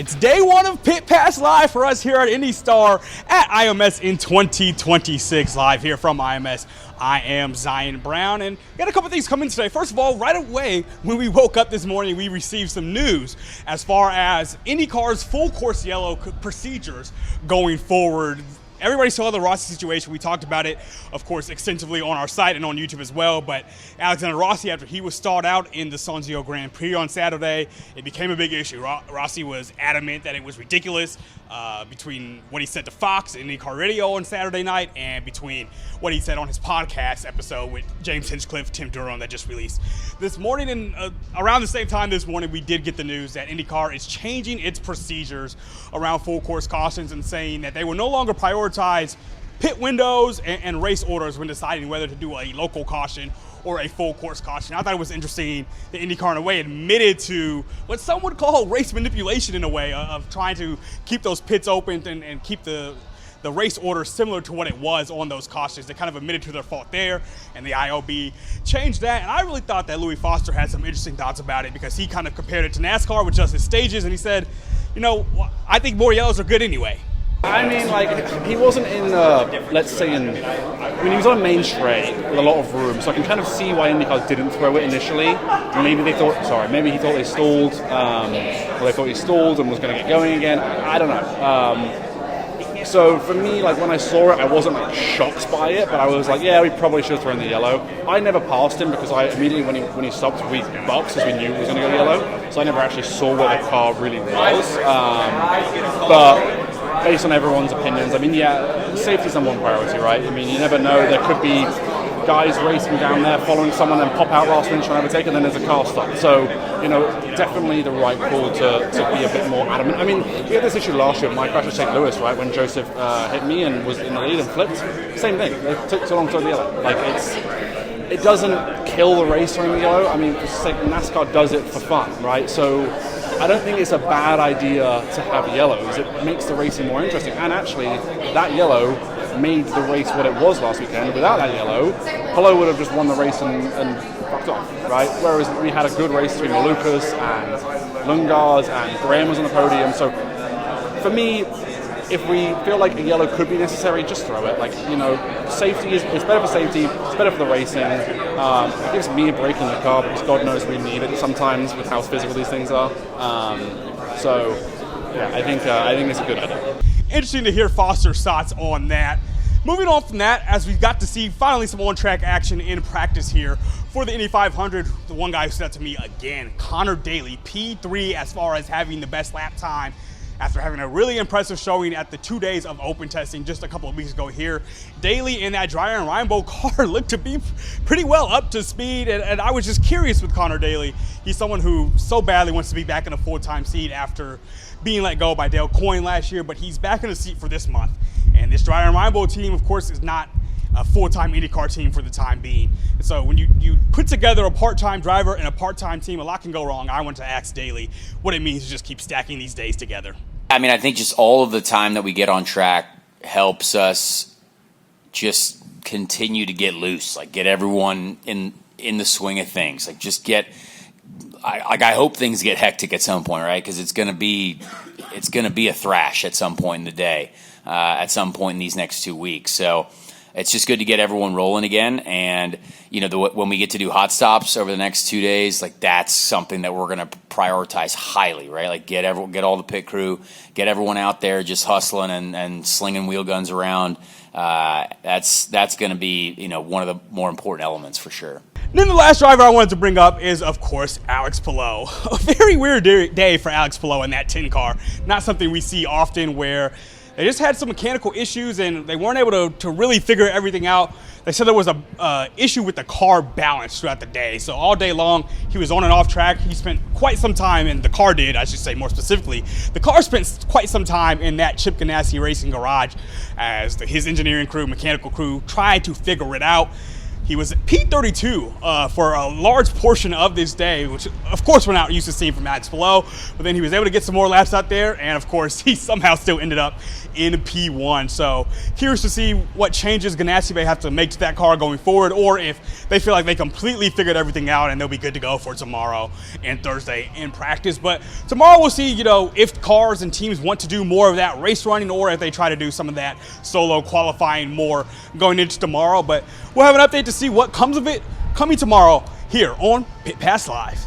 It's day one of Pit Pass Live for us here at IndyStar at IMS in 2026. Live here from IMS, I am Zion Brown, and got a couple things coming today. First of all, right away when we woke up this morning, we received some news as far as IndyCar's full course yellow procedures going forward. Everybody saw the Rossi situation. We talked about it, of course, extensively on our site and on YouTube as well. But Alexander Rossi, after he was stalled out in the Sonzio Grand Prix on Saturday, it became a big issue. Rossi was adamant that it was ridiculous between what he said to Fox and IndyCar Radio on Saturday night and between what he said on his podcast episode with James Hinchcliffe, Tim Durham that just released this morning. And around the same time this morning, we did get the news that IndyCar is changing its procedures around full course cautions and saying that they will no longer prioritize pit windows and race orders when deciding whether to do a local caution or a full course caution. I thought it was interesting that IndyCar in a way admitted to what some would call race manipulation in a way of trying to keep those pits open and keep the race order similar to what it was on those cautions. They kind of admitted to their fault there, and the IOB changed that. And I really thought that Louis Foster had some interesting thoughts about it because he kind of compared it to NASCAR with just his stages, and he said, you know, I think more yellows are good anyway. I mean, like, he wasn't in, let's say, he was on main straight with a lot of room, so I can kind of see why IndyCar didn't throw it initially. Maybe he thought they stalled, or they thought he stalled and was going to get going again. I don't know. So for me, like, when I saw it, I wasn't, like, shocked by it, but I was like, yeah, we probably should have thrown the yellow. I never passed him because I immediately, when he stopped, we boxed because we knew he was going to go yellow, so I never actually saw where the car really was. But based on everyone's opinions, I mean, yeah, safety's number one priority, right? I mean, you never know. There could be guys racing down there, following someone, and pop out last minute trying to overtake, and then there's a car stop. So, you know, definitely the right call to be a bit more adamant. I mean, we had this issue last year at my crash at St. Louis, right, when Joseph hit me and was in the lead and flipped. Same thing. It took so long to throw the yellow. Like, it doesn't kill the race throwing the yellow. I mean, NASCAR does it for fun, right? So I don't think it's a bad idea to have yellows. It makes the racing more interesting. And actually, that yellow made the race what it was last weekend. Without that yellow, Palou would have just won the race and fucked off, right? Whereas we had a good race between Lucas and Lundgaard, and Graham was on the podium. So for me, if we feel like a yellow could be necessary, just throw it. Like, you know, safety it's better for safety, it's better for the racing. It gives me a break in the car because God knows we need it sometimes with how physical these things are. So yeah, I think it's a good idea. Interesting to hear Foster's thoughts on that. Moving on from that, as we got to see finally some on-track action in practice here for the Indy 500, the one guy who stood out to me again, Conor Daly, P3 as far as having the best lap time after having a really impressive showing at the 2 days of open testing just a couple of weeks ago here. Daly in that Dreyer and Reinbold car looked to be pretty well up to speed, and I was just curious with Conor Daly. He's someone who so badly wants to be back in a full-time seat after being let go by Dale Coyne last year, but he's back in the seat for this month. And this Dreyer and Reinbold team, of course, is not a full-time IndyCar team for the time being. And so when you put together a part-time driver and a part-time team, a lot can go wrong. I want to ask Daly what it means to just keep stacking these days together. I mean, I think just all of the time that we get on track helps us just continue to get loose, like get everyone in the swing of things. Like just I hope things get hectic at some point, right? Because it's gonna be a thrash at some point in the day, at some point in these next 2 weeks. So it's just good to get everyone rolling again. And, you know, when we get to do hot stops over the next 2 days, like that's something that we're going to prioritize highly, right? Like get all the pit crew, get everyone out there just hustling and slinging wheel guns around. That's going to be, you know, one of the more important elements for sure. And then the last driver I wanted to bring up is, of course, Alex Palou. A very weird day for Alex Palou in that 10 car. Not something we see often, where they just had some mechanical issues and they weren't able to really figure everything out. They said there was a issue with the car balance throughout the day. So all day long, he was on and off track. He spent quite some time, and the car did, I should say more specifically. The car spent quite some time in that Chip Ganassi Racing garage as his engineering crew, mechanical crew, tried to figure it out. He was P32 for a large portion of this day, which of course we're not used to seeing from Max Palou, but then he was able to get some more laps out there, and of course he somehow still ended up in P1. So curious to see what changes Ganassi may have to make to that car going forward, or if they feel like they completely figured everything out and they'll be good to go for tomorrow and Thursday in practice. But tomorrow we'll see, if cars and teams want to do more of that race running, or if they try to do some of that solo qualifying more going into tomorrow. But we'll have an update to see what comes of it coming tomorrow here on Pit Pass Live.